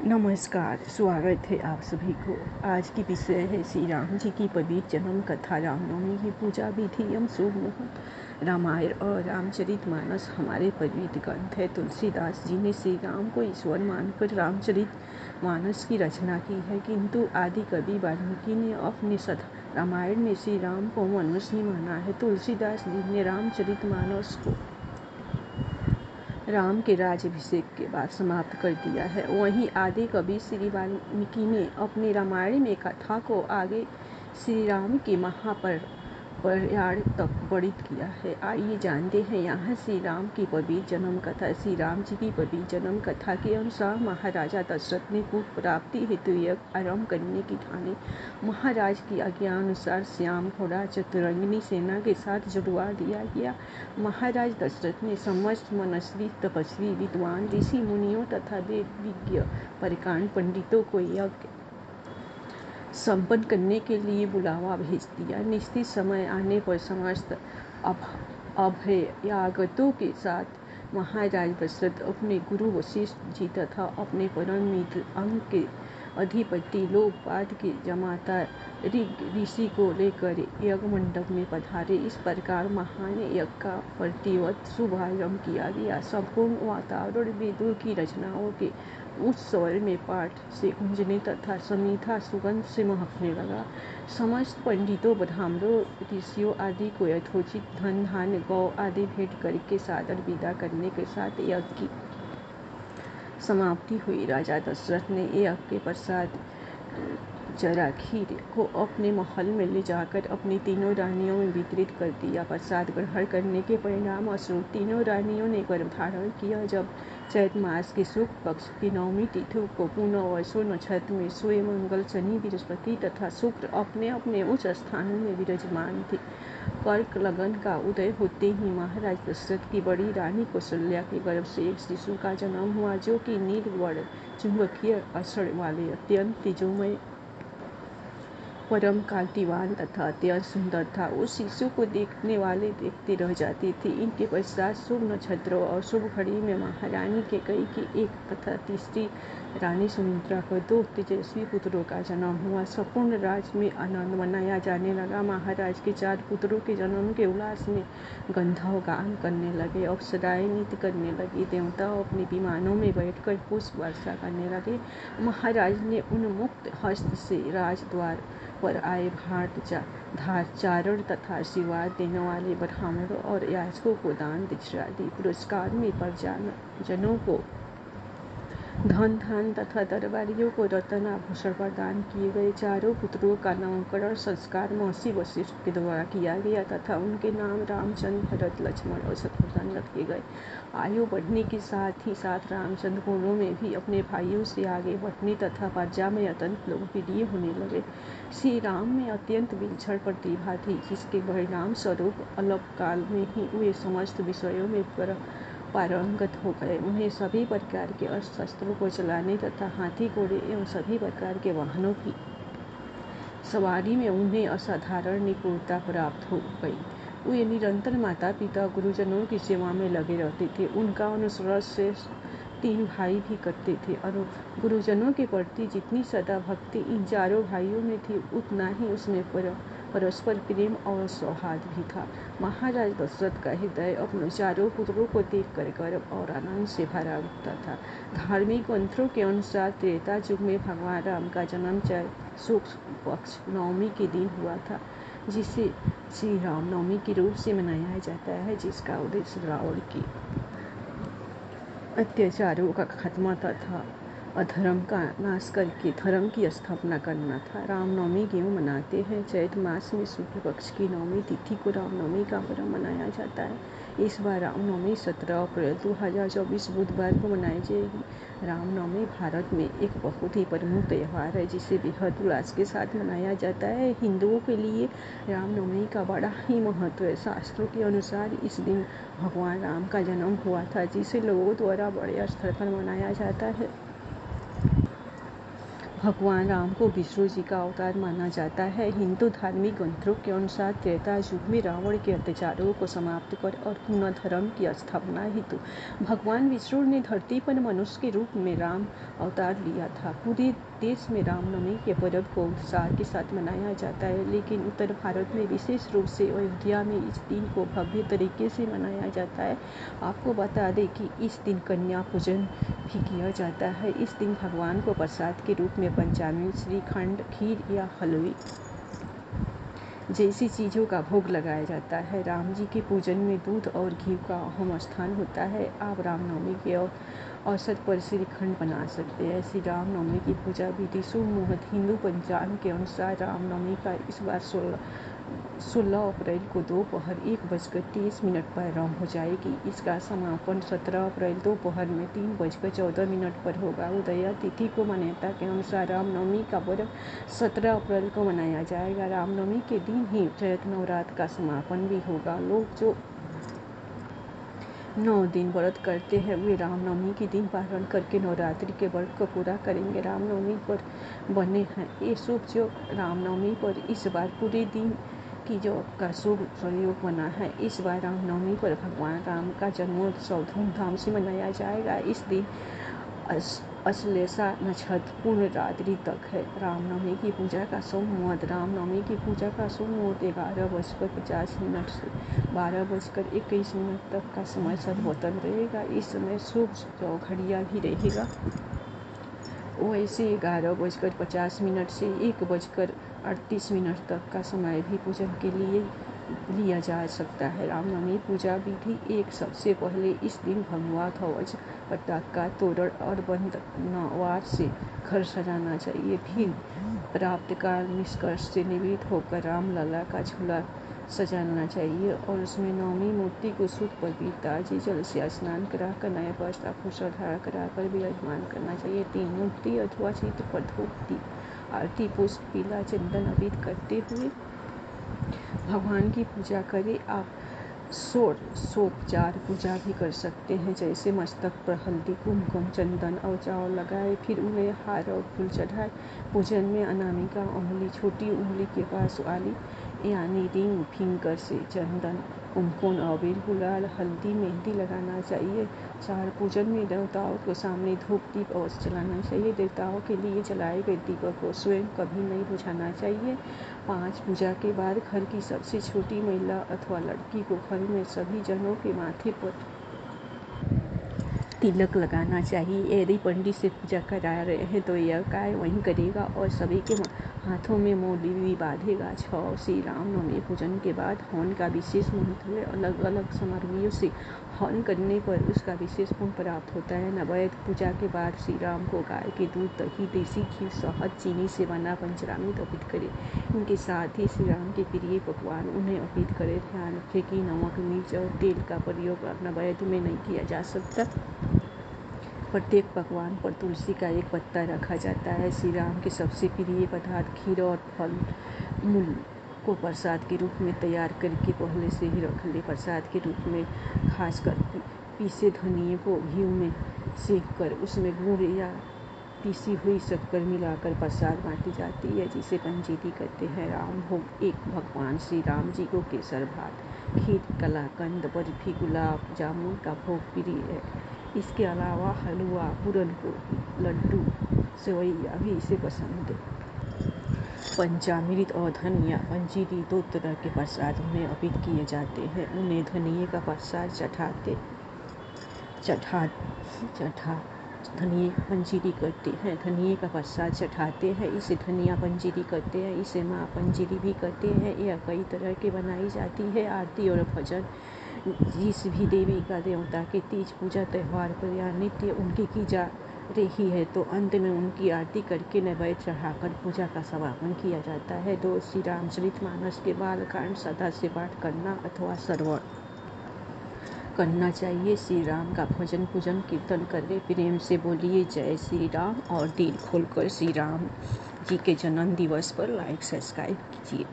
नमस्कार, स्वागत है आप सभी को। आज की विषय है श्री राम जी की पवित्र जन्म कथा, रामनवमी की पूजा विधि एवं शुभ मुहूर्त। रामायण और रामचरितमानस हमारे पवित्र ग्रंथ है। तुलसीदास जी ने श्री राम को ईश्वर मानकर रामचरितमानस की रचना की है, किंतु आदि कवि वाल्मीकि ने अपने रामायण में श्री राम को मनुष्य माना है। तुलसीदास जी ने रामचरितमानस को राम के राज्याभिषेक के बाद समाप्त कर दिया है। वहीं आदि कवि श्री वाल्मीकि ने अपने रामायण में कथा को आगे श्री राम के महाप्रयाण तक वर्णित किया है। आइए जानते हैं यहाँ श्री राम की पवित्र जन्म कथा। श्री राम जी की पवित्र जन्म कथा के अनुसार महाराजा दशरथ ने पुत्र प्राप्ति हेतु यज्ञ आरंभ करने की ठानी। महाराज की आज्ञा अनुसार श्याम घोड़ा चतुरंगिनी सेना के साथ जुड़वा दिया गया। महाराज दशरथ ने समस्त मनस्वी, तपस्वी, विद्वान ऋषि मुनियों तथा वेद विज्ञ परिकांड पंडितों को यज्ञ संपन्न करने के लिए बुलावा भेज दिया। निश्चित समय आने पर समस्त अभयागतों के साथ महाराज दशरथ अपने गुरु वशिष्ठ जी तथा अपने परम मित्र अंग के अधिपति लोकपाद के जमाता ऋग ऋषि को लेकर यज्ञ मंडप में पधारे। इस प्रकार महान यज्ञ का प्रतिवत शुभारंभ किया गया। संपूर्ण वातावरण वेदों की रचनाओं के उच्च स्वर में पाठ से गूंजने तथा समीठा सुगंध से महकने लगा। समस्त पंडितों, ब्राह्मणों, ऋषियों आदि को यथोचित धन धान्य गौ आदि भेंट करके सादर विदा करने के साथ यज्ञ की समाप्ति हुई। राजा दशरथ ने यज्ञ के पश्चात जरा खीर को अपने महल में ले जाकर अपनी तीनों रानियों में वितरित कर दिया। प्रसाद ग्रहण करने के परिणाम स्वरूप तीनों रानियों ने गर्भ धारण किया। जब चैत मास के शुक्ल पक्ष की नवमी तिथि को पुनर्वसु नक्षत्र में सूर्य, मंगल, शनि, बृहस्पति तथा शुक्र अपने अपने उच्च स्थानों में विराजमान थे। कर्क लगन का उदय होते ही महाराज दशरथ की बड़ी रानी कौशल्या के गर्भ से एक शिशु का जन्म हुआ, जो कि नीलवर्ण चुंबकीय आषण वाले, अत्यंत तेजोमय, परम कांतिवान तथा अत्यंत सुंदर था। उस शिशु को देखने वाले देखते रह जाते थे। इनके पश्चात शुभ नक्षत्र और शुभ घड़ी में महारानी कैकेयी के एक तथा तीसरी रानी सुमित्रा को 2 तेजस्वी पुत्रों का जन्म हुआ। संपूर्ण राज्य में आनंद मनाया जाने लगा। महाराज के 4 पुत्रों के जन्म के उल्लास में गंधर्व गान करने लगे, अप्सराएं नृत्य करने लगी, देवता अपने विमानों में बैठकर पुष्प वर्षा करने लगे। महाराज ने उन्मुक्त हस्त से राजद्वार पर आए चारण तथा आशीर्वाद देने वाले ब्राह्मणों और याचकों को दान दक्षिणा दी। पुरस्कार में प्रजाजनों को धन धान तथा दरबारियों को रत्न आभूषण प्रदान किए गए। चारों पुत्रों का नामकरण संस्कार महर्षि वशिष्ठ के द्वारा किया गया तथा उनके नाम रामचंद्र, भरत, लक्ष्मण और शत्रुघ्न रखे गए। आयु बढ़ने के साथ ही साथ रामचंद्र गुणों में भी अपने भाइयों से आगे बढ़ने तथा प्रजा में अत्यंत लोकप्रिय होने लगे। श्री राम में अत्यंत विलक्षण प्रतिभा थी, जिसके परिणाम स्वरूप अल्पकाल में ही वे समस्त विषयों में पारंगत हो गए। उन्हें सभी प्रकार के अस्त्र शस्त्रों को चलाने तथा हाथी, घोड़े एवं सभी प्रकार के वाहनों की सवारी में उन्हें असाधारण निपुणता प्राप्त हो गई। वे निरंतर माता पिता गुरुजनों की सेवा में लगे रहते थे। उनका अनुसरण शेष 3 भाई भी करते थे और गुरुजनों के प्रति जितनी सदा भक्ति इन चारों भाइयों में थी, उतना ही उसमें परस्पर प्रेम और सौहार्द भी था। महाराज दशरथ का हृदय अपने चारों पुत्रों को देखकर गर्व और आनंद से भरा उठता था। धार्मिक ग्रंथों के अनुसार त्रेता युग में भगवान राम का जन्म चैत्र शुक्ल पक्ष नवमी के दिन हुआ था, जिसे श्री राम नवमी के रूप से मनाया जाता है, जिसका उद्देश्य रावण की अत्याचारों का खात्मा तथा अधर्म का नाश करके धर्म की स्थापना करना था। रामनवमी क्यों मनाते हैं? चैत मास में शुक्ल पक्ष की नवमी तिथि को रामनवमी का पर्व मनाया जाता है। इस बार रामनवमी 17 अप्रैल 2024 बुधवार को मनाई जाएगी। रामनवमी भारत में एक बहुत ही प्रमुख त्यौहार है, जिसे बेहद उल्लास के साथ मनाया जाता है। हिंदुओं के लिए रामनवमी का बड़ा ही महत्व है। शास्त्रों के अनुसार इस दिन भगवान राम का जन्म हुआ था, जिसे लोगों द्वारा बड़े स्तर पर मनाया जाता है। भगवान राम को विष्णु जी का अवतार माना जाता है। हिंदू धार्मिक ग्रंथों के अनुसार त्रेता युग में रावण के अत्याचारों को समाप्त कर और पुनः धर्म की स्थापना हेतु भगवान विष्णु ने धरती पर मनुष्य के रूप में राम अवतार लिया था। पूरे देश में रामनवमी के पर्व को उत्साह के साथ मनाया जाता है, लेकिन उत्तर भारत में विशेष रूप से अयोध्या में इस दिन को भव्य तरीके से मनाया जाता है। आपको बता दें कि इस दिन कन्या पूजन भी किया जाता है। इस दिन भगवान को प्रसाद के रूप में पंचामृत, श्रीखंड, खीर या हलवे जैसी चीज़ों का भोग लगाया जाता है। राम जी के पूजन में दूध और घी का अहम स्थान होता है। आप रामनवमी के अवसर पर श्रीखंड बना सकते हैं। श्री रामनवमी की पूजा विधि शुभ मुहूर्त। हिंदू पंचांग के अनुसार रामनवमी का इस बार 16 अप्रैल को दोपहर 1:30 पर आरंभ हो जाएगी। इसका समापन 17 अप्रैल दोपहर में 3:14 पर होगा। उदया तिथि को मान्यता के अनुसार रामनवमी का पर्व 17 अप्रैल को मनाया जाएगा। रामनवमी के दिन ही चैत्र नवरात्र का समापन भी होगा। लोग जो 9 दिन व्रत करते हैं वे रामनवमी के दिन पारण करके नवरात्रि के व्रत को पूरा करेंगे। रामनवमी पर बने हैं ये शुभ जो रामनवमी पर इस बार पूरे दिन की जो का शुभ प्रयोग बना है। इस बार रामनवमी पर भगवान राम का जन्मोत्सव धूमधाम से मनाया जाएगा। इस दिन अश्लेषा नक्षत्र पूर्ण रात्रि तक है। रामनवमी की पूजा का शुभ मुहूर्त। रामनवमी की पूजा का शुभ मुहूर्त 11:50 से 12:21 तक का समय सर्वोत्तम रहेगा। इस समय शुभ घड़िया भी रहेगा। वैसे 11:50 से 1:38 तक का समय भी पूजन के लिए लिया जा सकता है। रामनवमी पूजा विधि एक सबसे पहले इस दिन भगवा ध्वज, पताका, तोरण और बंद नवार से घर सजाना चाहिए। फिर प्राप्त काल निष्कर्ष से निवृत्त होकर रामलला का झूला सजाना चाहिए और उसमें नवमी मूर्ति को शुद्ध पवित्र जल से स्नान कराकर नए वस्त्र आभूषण धारण कराकर विराजमान करना चाहिए। 3 मूर्ति अथवा चित्र पर धूप दीप आरती पुष्प पीला चंदन अर्पित करते हुए भगवान की पूजा करें। आप षोडशोपचार पूजा भी कर सकते हैं, जैसे मस्तक पर हल्दी, कुमकुम, चंदन और चावल लगाए, फिर उन्हें हार और फूल चढ़ाए। पूजन में अनामिका उंगली, छोटी उंगली के पास वाली यानी रिंग फिंगर से चंदन, कुमकुम, अबीर, गुलाल, हल्दी, मेहंदी लगाना चाहिए। 4 पूजन में देवताओं के सामने धूप दीप अवश्य जलाना चाहिए। देवताओं के लिए जलाए गए दीपक को स्वयं कभी नहीं बुझाना चाहिए। 5 पूजा के बाद घर की सबसे छोटी महिला अथवा लड़की को घर में सभी जनों के माथे पर तिलक लगाना चाहिए। यदि पंडित से पूजा करा रहे हैं तो यह कार्य वहीं करेगा और सभी के हाथों में मोली भी बांधेगा। 6 श्री रामनवमी पूजन के बाद हवन का विशेष महत्व है। अलग अलग सामग्रियों से हवन करने पर उसका विशेष पुण्य प्राप्त होता है। नैवेद्य पूजा के बाद श्री राम को गाय के दूध, दही, देसी घी, शहद, चीनी से बना पंचामृत अर्पित करें। इनके साथ ही श्री राम के प्रिय पकवान उन्हें अर्पित करें। ध्यान रखें कि नमक, मिर्च और तेल का प्रयोग नैवेद्य में नहीं किया जा सकता। प्रत्येक पकवान पर तुलसी का एक पत्ता रखा जाता है। श्री राम के सबसे प्रिय पदार्थ खीर और फल मूल को प्रसाद के रूप में तैयार करके पहले से ही रख ले। प्रसाद के रूप में खासकर पीसे धनिये को घी में सेक कर उसमें गुड़ या पीसी हुई शक्कर मिलाकर प्रसाद बांटी जाती है, जिसे पंजीरी कहते हैं। राम भोग एक भगवान श्री राम जी को केसर भात, खीर, कलाकंद, बर्फी, गुलाब जामुन का भोग प्रिय है। इसके अलावा हलवा, पूरनपोली, लड्डू, सेवैया भी इसे पसंद है। पंचामृत और धनिया पंजीरी 2 तरह के प्रसाद उन्हें अर्पित किए जाते हैं। उन्हें धनिये का प्रसाद धनिये पंजीरी करते हैं। धनिये का प्रसाद चढ़ाते हैं, इसे धनिया पंजीरी करते हैं। इसे माँ पंजीरी भी कहते हैं। यह कई तरह के बनाई जाती है। आरती और भजन जिस भी देवी का देवता के तीज पूजा त्यौहार पर या नित्य उनकी की जा रही है तो अंत में उनकी आरती करके नैवेद्य चढ़ाकर पूजा का समापन किया जाता है। 2 श्री रामचरितमानस के बालकांड सदा से पाठ करना अथवा श्रवण करना चाहिए। श्री राम का भजन पूजन कीर्तन करें। प्रेम से बोलिए जय श्री राम और दिल खोलकर श्री राम जी के जन्म दिवस पर लाइक सब्सक्राइब कीजिए।